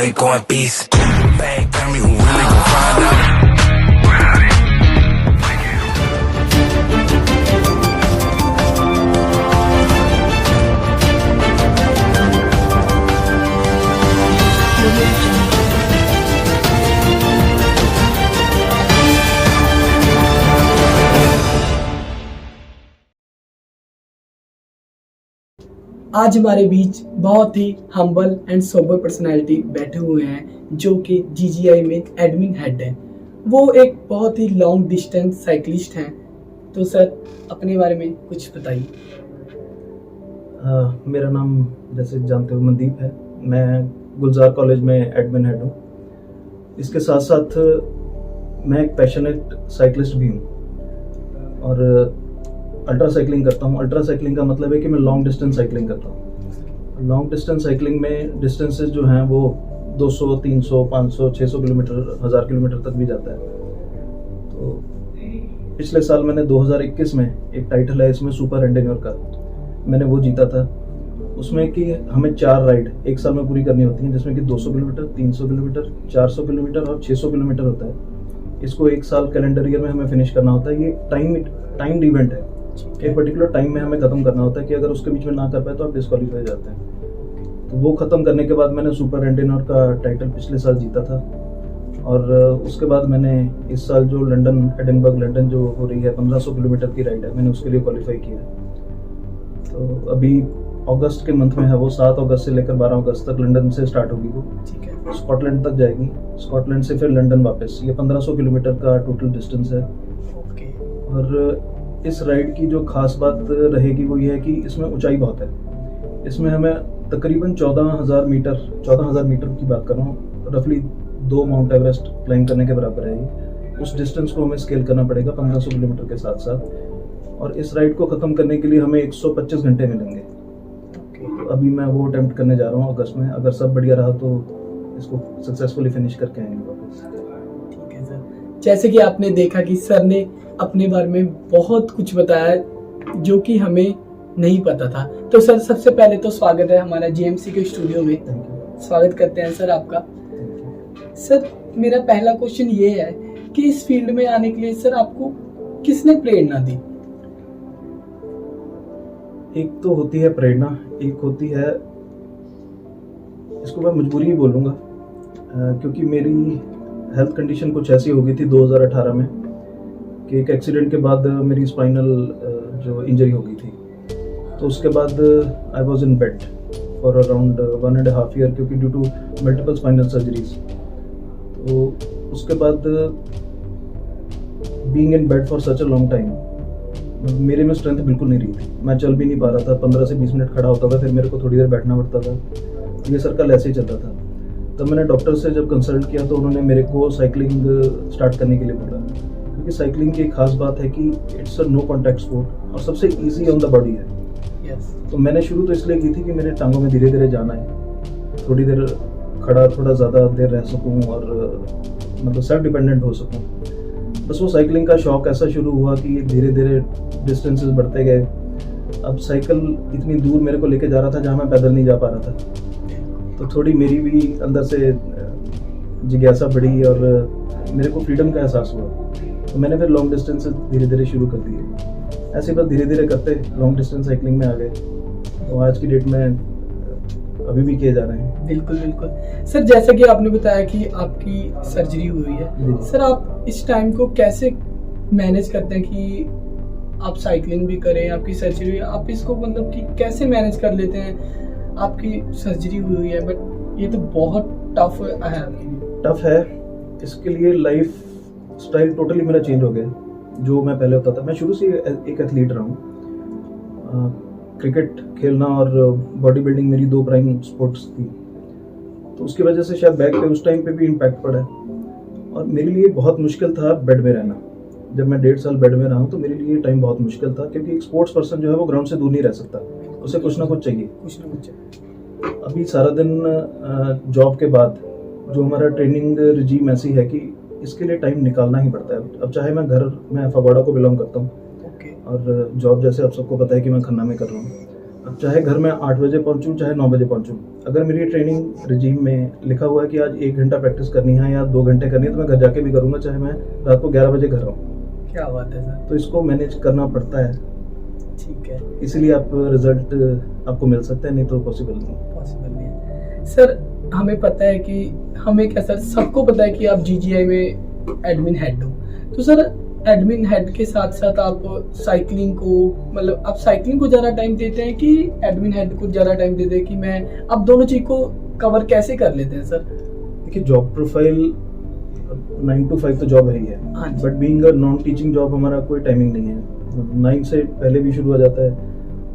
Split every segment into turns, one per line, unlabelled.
it going beast. Bang, tell me who really gon' find out.
आज हमारे बीच बहुत ही humble and sober personality बैठे हुए हैं जो कि जीजीआई में एडमिन हेड हैं। वो एक बहुत ही लॉन्ग डिस्टेंस साइकिलिस्ट हैं। तो सर अपने बारे में कुछ बताइए।
मेरा नाम जैसे जानते हो मनदीप है। मैं गुलजार कॉलेज में एडमिन हेड हूँ। इसके साथ साथ मैं एक पैशनेट साइकिलिस्ट भी हूँ और अल्ट्रा साइकिलिंग करता हूँ। अल्ट्रा साइकिलिंग का मतलब है कि मैं लॉन्ग डिस्टेंस साइकिलिंग करता हूँ। लॉन्ग डिस्टेंस साइकिलिंग में डिस्टेंसेस जो हैं वो 200, 300, 500, 600 किलोमीटर, 1000 किलोमीटर तक भी जाता है। तो पिछले साल मैंने 2021 में एक टाइटल है इसमें सुपर एंडेन्योर का, मैंने वो जीता था। उसमें कि हमें 4 राइड एक साल में पूरी करनी होती हैं, जिसमें कि 200 किलोमीटर, 300 किलोमीटर, 400 किलोमीटर और 600 किलोमीटर होता है। इसको एक साल कैलेंडर ईयर में हमें फिनिश करना होता है। ये टाइम्ड इवेंट है। एक पर्टिकुलर टाइम में हमें खत्म करना होता है कि अगर उसके बीच में ना कर पाए तो आप डिस्क्वालीफाई हो जाते हैं। तो वो खत्म करने के बाद मैंने सुपर एंडेन्योर का टाइटल पिछले साल जीता था। और उसके बाद मैंने इस साल जो एडिनबर्ग लंदन जो हो रही है 1500 किलोमीटर की राइड है, मैंने उसके लिए क्वालिफाई किया। तो अभी अगस्त के मंथ में है वो, 7 अगस्त से लेकर 12 अगस्त तक लंदन से स्टार्ट होगी वो। ठीक है। स्कॉटलैंड तक जाएगी, स्कॉटलैंड से फिर लंदन वापस। ये 1500 किलोमीटर का टोटल डिस्टेंस है। और इस राइड की जो खास बात रहेगी वो ये है कि इसमें ऊंचाई बहुत है। इसमें हमें तकरीबन 14,000 मीटर की बात कर रहा हूँ, रफली 2 माउंट एवरेस्ट क्लाइंब करने के बराबर है ये। उस डिस्टेंस को हमें स्केल करना पड़ेगा 1500 किलोमीटर के साथ साथ। और इस राइड को ख़त्म करने के लिए हमें 125 घंटे मिलेंगे। तो अभी मैं वो अटेम्प्ट करने जा रहा हूँ अगस्त में। अगर सब बढ़िया रहा तो इसको सक्सेसफुली फिनिश करके आएंगे वापस।
ठीक है सर। जैसे कि आपने देखा कि सर ने अपने बारे में बहुत कुछ बताया जो कि हमें नहीं पता था। तो सर सबसे पहले तो स्वागत है हमारा जीएमसी के स्टूडियो में। स्वागत करते हैं सर आपका। सर मेरा पहला क्वेश्चन ये है कि इस फील्ड में आने के लिए सर आपको किसने प्रेरणा दी?
एक तो होती है प्रेरणा, एक होती है, इसको मैं मजबूरी ही बोलूँगा, क्योंकि मेरी हेल्थ कंडीशन कुछ ऐसी हो गई थी 2018 में कि एक एक्सीडेंट के बाद मेरी स्पाइनल जो इंजरी हो गई थी। तो उसके बाद I was in bed for around 1.5 year, क्योंकि due to multiple spinal surgeries. तो उसके बाद being in bed for such a long time, मेरे में स्ट्रेंथ बिल्कुल नहीं रही थी। मैं चल भी नहीं पा रहा था। 15 से 20 मिनट खड़ा होता था, फिर मेरे को थोड़ी देर बैठना पड़ता था। ये सर्कल ऐसे ही चलता था। तब मैंने डॉक्टर से जब कंसल्ट किया तो उन्होंने मेरे को साइकिलिंग स्टार्ट करने के लिए बोला, क्योंकि साइकिलिंग की एक खास बात है कि it's a no contact sport और सबसे इजी ऑन द बॉडी है। तो मैंने शुरू तो इसलिए की थी कि मेरे टांगों में धीरे धीरे जाना है, थोड़ी देर खड़ा, थोड़ा ज़्यादा देर रह सकूं और मतलब सेल्फ डिपेंडेंट हो सकूं। बस वो साइकिलिंग का शौक ऐसा शुरू हुआ कि धीरे धीरे डिस्टेंसेस बढ़ते गए। अब साइकिल इतनी दूर मेरे को लेके जा रहा था जहाँ मैं पैदल नहीं जा पा रहा था। तो थोड़ी मेरी भी अंदर से जिज्ञासा बढ़ी और मेरे को फ्रीडम का एहसास हुआ। तो मैंने फिर लॉन्ग डिस्टेंस धीरे धीरे शुरू कर दिए। ऐसे बस धीरे धीरे करते लॉन्ग डिस्टेंस साइकिलिंग में आ गए। तो आज की डेट में अभी भी किए जा रहे हैं।
बिल्कुल बिल्कुल सर। जैसा कि आपने बताया कि आपकी सर्जरी हुई है, सर आप इस टाइम को कैसे मैनेज करते हैं कि आप साइकिलिंग भी करें, आपकी सर्जरी, आप इसको मतलब कि कैसे मैनेज कर लेते हैं? आपकी सर्जरी हुई है बट ये तो बहुत टफ है आपके लिए।
टफ है, इसके लिए लाइफ स्टाइल टोटली मेरा चेंज हो गया। जो मैं पहले होता था, मैं शुरू से एक एथलीट रहा हूँ। क्रिकेट खेलना और बॉडी बिल्डिंग मेरी 2 प्राइम स्पोर्ट्स थी। तो उसकी वजह से शायद बैक पे उस टाइम पे भी इम्पैक्ट पड़ा है। और मेरे लिए बहुत मुश्किल था बेड में रहना। जब मैं 1.5 साल बेड में रहा हूँ तो मेरे लिए टाइम बहुत मुश्किल था, क्योंकि एक स्पोर्ट्स पर्सन जो है वो ग्राउंड से दूर नहीं रह सकता, उसे कुछ ना कुछ चाहिए। अभी सारा दिन जॉब के बाद जो हमारा ट्रेनिंग रिजीम ऐसी है कि इसके लिए टाइम निकालना ही पड़ता है। अब चाहे मैं घर में फगवाड़ा को बिलोंग करता हूँ और जॉब जैसे आप सबको पता है कि मैं खन्ना में कर रहा हूँ। अब चाहे घर में 8 बजे पहुंचूं चाहे 9 बजे पहुंचूं, अगर मेरी ट्रेनिंग रिजीम में लिखा हुआ है कि आज 1 घंटा प्रैक्टिस करनी है या 2 घंटे करनी है, तो मैं घर जाके भी करूंगा, चाहे मैं रात को 11 बजे घर आऊँ।
क्या बात है सर।
तो इसको मैनेज करना पड़ता है,
ठीक है,
इसीलिए आप रिजल्ट आपको मिल सकता है, नहीं तो पॉसिबल नहीं।
पॉसिबल नहीं है सर। हमें पता है कि हमें क्या सर, सबको पता है कि आप जीजीआई में एडमिन हेड हो, तो सर एडमिन हेड के साथ साथ आप साइकिलिंग को, मतलब आप साइकिलिंग को ज़्यादा टाइम देते हैं कि एडमिन हेड को ज़्यादा टाइम देते हैं, कि मैं आप दोनों चीज़ को कवर कैसे कर लेते हैं सर?
देखिए, जॉब प्रोफाइल 9 to 5 तो जॉब है ही है,
हाँ जी।
But being a non teaching job हमारा कोई टाइमिंग नहीं है। 9 से पहले भी शुरू हो जाता है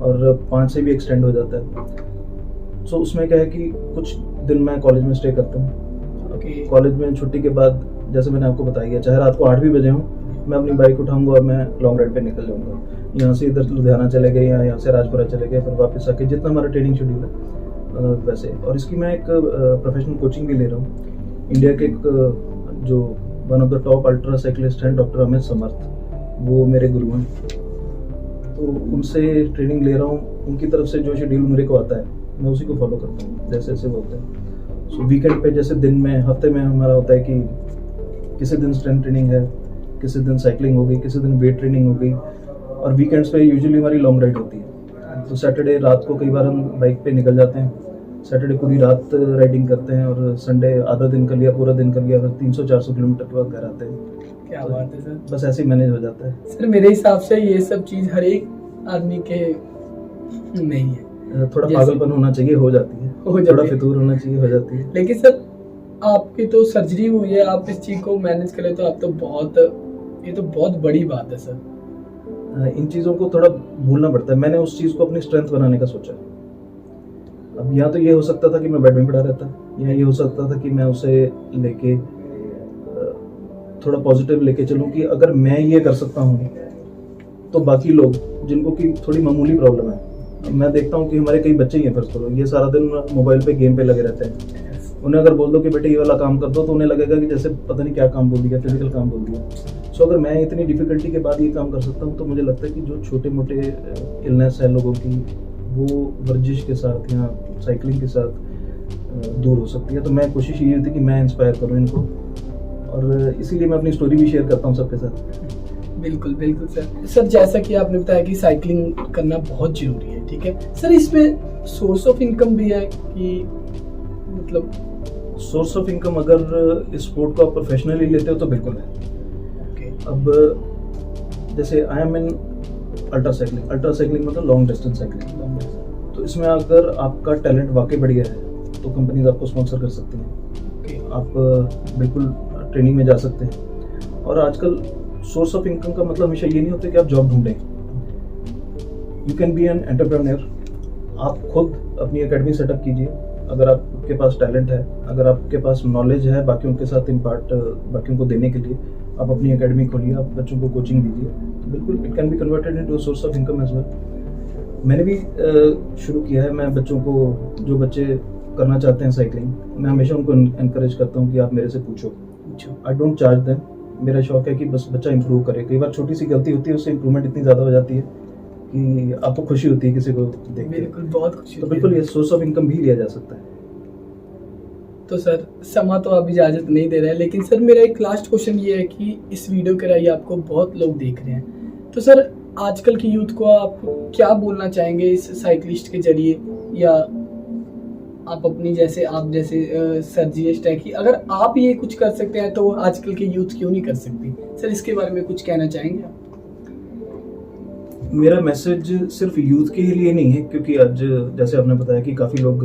और 5 से भी एक्सटेंड हो जाता है। सो उसमें क्या है कि कुछ दिन मैं कॉलेज में स्टे करता हूँ।
ओके।
कॉलेज में छुट्टी के बाद, जैसे मैंने आपको बताया है, चाहे रात को 8 भी बजे हूँ, मैं अपनी बाइक उठाऊंगा और मैं लॉन्ग राइड पे निकल जाऊंगा। यहाँ से इधर लुधियाना चले गए या यहाँ से राजपुरा चले गए, फिर वापस आके जितना हमारा ट्रेनिंग शेड्यूल है वैसे। और इसकी मैं एक प्रोफेशनल कोचिंग भी ले रहा हूँ। इंडिया के एक जो one of the top ultra cyclist हैं, डॉक्टर अमित समर्थ, वो मेरे गुरु हैं। तो उनसे ट्रेनिंग ले रहा हूँ। उनकी तरफ से जो शेड्यूल मेरे को आता है मैं उसी को फॉलो करता हूँ, जैसे जैसे वो होता है। सो वीकेंड पे, जैसे दिन में, हफ्ते में हमारा होता है कि किसी दिन स्ट्रेंथ ट्रेनिंग है, किसी दिन साइकिलिंग होगी, किसी दिन वेट ट्रेनिंग होगी, और वीकेंड्स पे यूजुअली हमारी लॉन्ग राइड होती है। तो सैटरडे रात को कई बार हम बाइक पे निकल जाते हैं, सैटरडे पूरी रात राइडिंग करते हैं, और संडे आधा दिन कर लिया, पूरा दिन कर लिया, फिर 300-400 किलोमीटर के बाद घर आते हैं।
क्या बात है सर।
बस ऐसे ही मैनेज हो जाता है
सर मेरे हिसाब से ये सब चीज़ हर एक आदमी के नहीं है।
थोड़ा
जैसे-
पागलपन होना चाहिए, हो जाती है,
हो जाती
थोड़ा
है।
फितूर होना चाहिए, हो जाती है।
लेकिन सर आपकी तो सर्जरी हुई है, आप इस चीज़ को मैनेज करें तो आप तो बहुत, ये तो बहुत बड़ी बात है सर।
इन चीज़ों को थोड़ा भूलना पड़ता है। मैंने उस चीज़ को अपनी स्ट्रेंथ बनाने का सोचा। अब या तो ये हो सकता था कि मैं बेड में पड़ा रहता, या ये हो सकता था कि मैं उसे लेके थोड़ा पॉजिटिव लेके चलूं कि अगर मैं ये कर सकता हूँ तो बाकी लोग जिनको कि थोड़ी मामूली प्रॉब्लम है, मैं देखता हूँ कि हमारे कई बच्चे ही हैं, फर्स्ट करो, ये सारा दिन मोबाइल पे गेम पे लगे रहते हैं। उन्हें अगर बोल दो कि बेटे ये वाला काम कर दो, तो उन्हें लगेगा कि जैसे पता नहीं क्या काम बोल दिया, फिजिकल काम बोल दिया। सो अगर मैं इतनी डिफिकल्टी के बाद ये काम कर सकता हूँ, तो मुझे लगता है कि जो छोटे मोटे इलनेस है लोगों की, वो वर्जिश के साथ या साइकिलिंग के साथ दूर हो सकती है। तो मैं कोशिश ये थी कि मैं इंस्पायर करूँ इनको, और इसीलिए मैं अपनी स्टोरी भी शेयर करता हूँ सबके साथ।
बिल्कुल बिल्कुल सर। सर जैसा कि आपने बताया कि साइकिलिंग करना बहुत जरूरी है, ठीक है सर, इसमें सोर्स ऑफ इनकम भी है कि मतलब?
सोर्स ऑफ इनकम अगर इस स्पोर्ट को आप प्रोफेशनली लेते हो तो बिल्कुल है।
ओके।
अब जैसे I am in ultra cycling मतलब लॉन्ग डिस्टेंस साइकिलिंग। तो इसमें अगर आपका टैलेंट वाकई बढ़िया है तो कंपनीज आपको स्पॉन्सर कर सकती हैं। आप बिल्कुल ट्रेनिंग में जा सकते हैं। और आजकल सोर्स ऑफ इनकम का मतलब हमेशा ये नहीं होता कि आप जॉब ढूंढें। You can be an entrepreneur. आप खुद अपनी एकेडमी सेटअप कीजिए। अगर आपके पास टैलेंट है, अगर आपके पास नॉलेज है बाकियों के साथ इम्पार्ट, बाकियों को देने के लिए, आप अपनी एकेडमी खोलिए, आप बच्चों को कोचिंग दीजिए, तो बिल्कुल it can be converted into source of income as well. मैंने भी शुरू किया है। मैं बच्चों को, जो बच्चे करना चाहते हैं साइकिलिंग, मैं हमेशा उनको एनकरेज करता हूँ कि आप मेरे से पूछो। I don't charge them. मेरा शौक है कि बस बच्चा इंप्रूव करे। कई बार छोटी सी गलती होती है, उससे इंप्रूवमेंट इतनी ज़्यादा हो जाती है कि आपको खुशी होती है किसी को देख के।
बिल्कुल, बहुत खुशी
तो
होती है।
बिल्कुल ये सोर्स ऑफ इनकम भी लिया जा सकता है।
तो सर समा तो आप इजाज़त नहीं दे रहे हैं, लेकिन सर मेरा एक लास्ट क्वेश्चन ये है कि इस वीडियो के राही आपको बहुत लोग देख रहे हैं, तो सर आजकल की यूथ को आप क्या बोलना चाहेंगे इस साइकिलिस्ट के जरिए, या आप अपनी जैसे आप जैसे सर्जिस्ट है कि अगर आप ये कुछ कर सकते हैं तो आजकल के यूथ क्यों नहीं कर सकती? सर इसके बारे में कुछ कहना चाहेंगे आप?
मेरा मैसेज सिर्फ यूथ के लिए नहीं है, क्योंकि आज जैसे आपने बताया कि काफ़ी लोग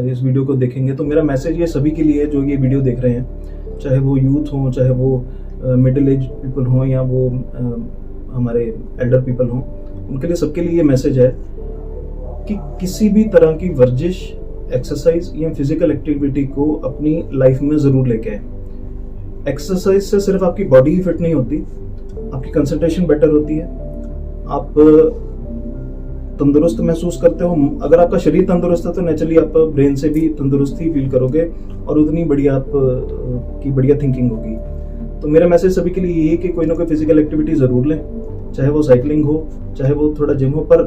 इस वीडियो को देखेंगे, तो मेरा मैसेज ये सभी के लिए है जो ये वीडियो देख रहे हैं, चाहे वो यूथ हों, चाहे वो मिडिल एज पीपल हों, या वो हमारे एल्डर पीपल हों। उनके लिए, सबके लिए ये मैसेज है कि किसी भी तरह की वर्जिश, एक्सरसाइज या फिजिकल एक्टिविटी को अपनी लाइफ में ज़रूर लेके आए। एक्सरसाइज से सिर्फ आपकी बॉडी ही फिट नहीं होती, आपकी कंसंट्रेशन बेटर होती है, आप तंदुरुस्त महसूस करते हो। अगर आपका शरीर तंदुरुस्त है तो नेचुरली आप ब्रेन से भी तंदुरुस्त ही फील करोगे, और उतनी बढ़िया आप की बढ़िया थिंकिंग होगी। तो मेरा मैसेज सभी के लिए ये है कि कोई ना कोई फिजिकल एक्टिविटी ज़रूर लें, चाहे वो साइकिलिंग हो, चाहे वो थोड़ा जिम हो, पर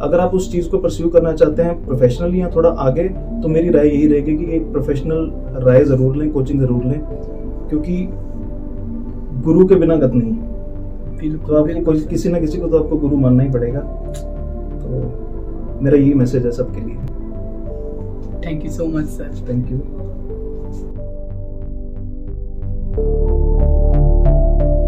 अगर आप उस चीज़ को परस्यू करना चाहते हैं प्रोफेशनली या थोड़ा आगे, तो मेरी राय यही रहेगी कि एक प्रोफेशनल राय ज़रूर लें, कोचिंग ज़रूर लें, क्योंकि गुरु के बिना गत नहीं है। तो आपको किसी ना किसी को तो आपको गुरु मानना ही पड़ेगा। तो मेरा यही मैसेज है सबके लिए।
Thank you so much sir.
Thank you.